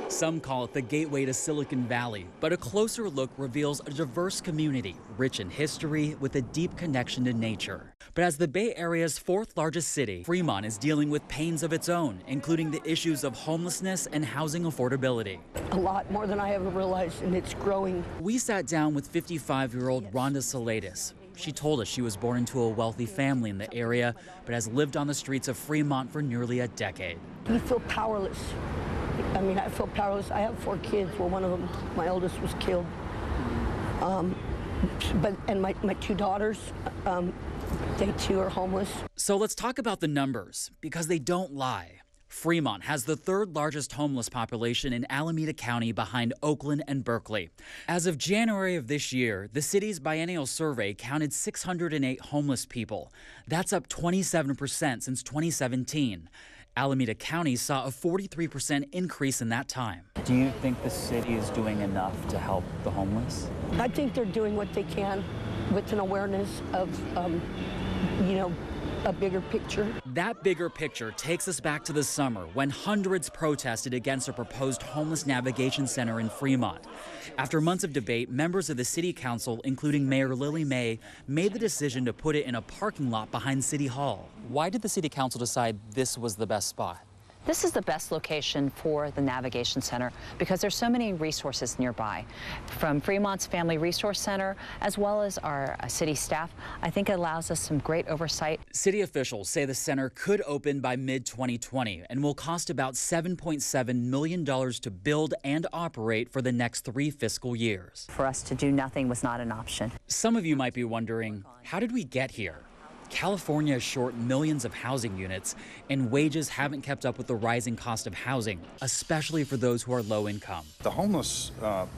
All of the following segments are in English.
Some call it the gateway to Silicon Valley, but a closer look reveals a diverse community, rich in history with a deep connection to nature. But as the Bay Area's fourth largest city, Fremont is dealing with pains of its own, including the issues of homelessness and housing affordability. A lot more than I ever realized, and it's growing. We sat down with 55-year-old Rhonda Salatis. She told us she was born into a wealthy family in the area, but has lived on the streets of Fremont for nearly a decade. You feel powerless. I mean, I feel powerless. I have 4 kids. Well, one of them, my oldest, was killed. And my 2 daughters, they too are homeless. So let's talk about the numbers, because they don't lie. Fremont has the 3rd largest homeless population in Alameda County behind Oakland and Berkeley. As of January of this year, the city's biennial survey counted 608 homeless people. That's up 27% since 2017. Alameda County saw a 43% increase in that time. Do you think the city is doing enough to help the homeless? I think they're doing what they can with an awareness of, a bigger picture. That bigger picture takes us back to the summer when hundreds protested against a proposed homeless navigation center in Fremont. After months of debate, members of the city council, including Mayor Lily May, made the decision to put it in a parking lot behind City Hall. Why did the city council decide this was the best spot? This is the best location for the Navigation Center because there's so many resources nearby. From Fremont's Family Resource Center, as well as our city staff, I think it allows us some great oversight. City officials say the center could open by mid-2020 and will cost about $7.7 million to build and operate for the next 3 fiscal years. For us to do nothing was not an option. Some of you might be wondering, how did we get here? California is short millions of housing units, and wages haven't kept up with the rising cost of housing, especially for those who are low income. The homeless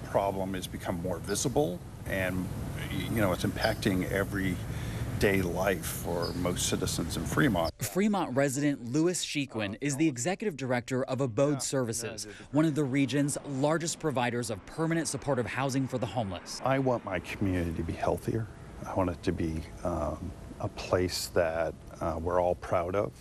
problem has become more visible, and it's impacting everyday life for most citizens in Fremont. Fremont resident Louis Shequin is the executive director of Abode Services, one of the region's largest providers of permanent supportive housing for the homeless. I want my community to be healthier. I want it to be a place that we're all proud of.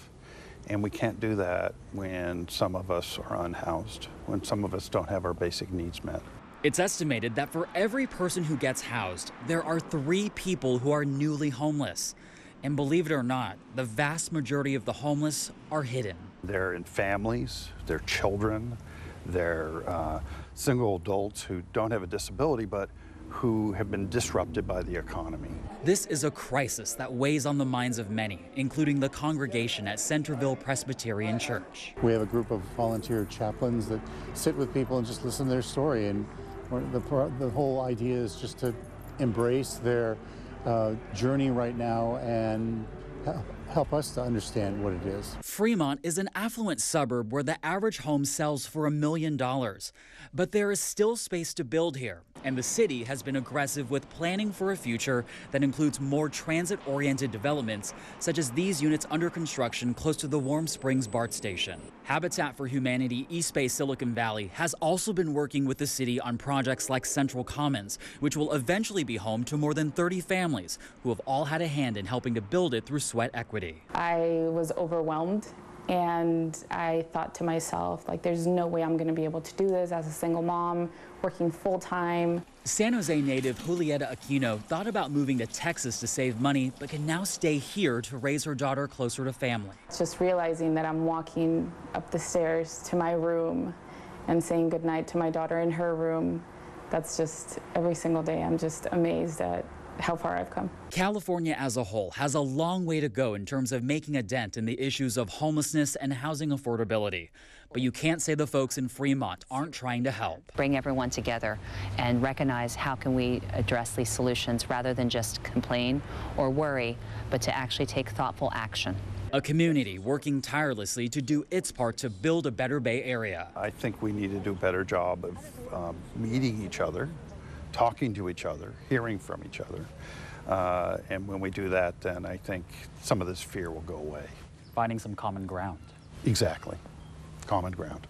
And we can't do that when some of us are unhoused, when some of us don't have our basic needs met. It's estimated that for every person who gets housed, there are 3 people who are newly homeless. And believe it or not, the vast majority of the homeless are hidden. They're in families, they're children, they're single adults who don't have a disability, but who have been disrupted by the economy. This is a crisis that weighs on the minds of many, including the congregation at Centerville Presbyterian Church. We have a group of volunteer chaplains that sit with people and just listen to their story, and the whole idea is just to embrace their journey right now and help us to understand what it is. Fremont is an affluent suburb where the average home sells for $1 million. But there is still space to build here, and the city has been aggressive with planning for a future that includes more transit-oriented developments, such as these units under construction close to the Warm Springs BART station. Habitat for Humanity East Bay Silicon Valley has also been working with the city on projects like Central Commons, which will eventually be home to more than 30 families who have all had a hand in helping to build it through sweat equity. I was overwhelmed, and I thought to myself, there's no way I'm going to be able to do this as a single mom, working full-time. San Jose native Julieta Aquino thought about moving to Texas to save money, but can now stay here to raise her daughter closer to family. Just realizing that I'm walking up the stairs to my room and saying goodnight to my daughter in her room, that's just every single day. I'm just amazed at how far I've come. California as a whole has a long way to go in terms of making a dent in the issues of homelessness and housing affordability. But you can't say the folks in Fremont aren't trying to help. Bring everyone together and recognize how can we address these solutions rather than just complain or worry, but to actually take thoughtful action. A community working tirelessly to do its part to build a better Bay Area. I think we need to do a better job of meeting each other, talking to each other, hearing from each other. And when we do that, then I think some of this fear will go away. Finding some common ground. Exactly. Common ground.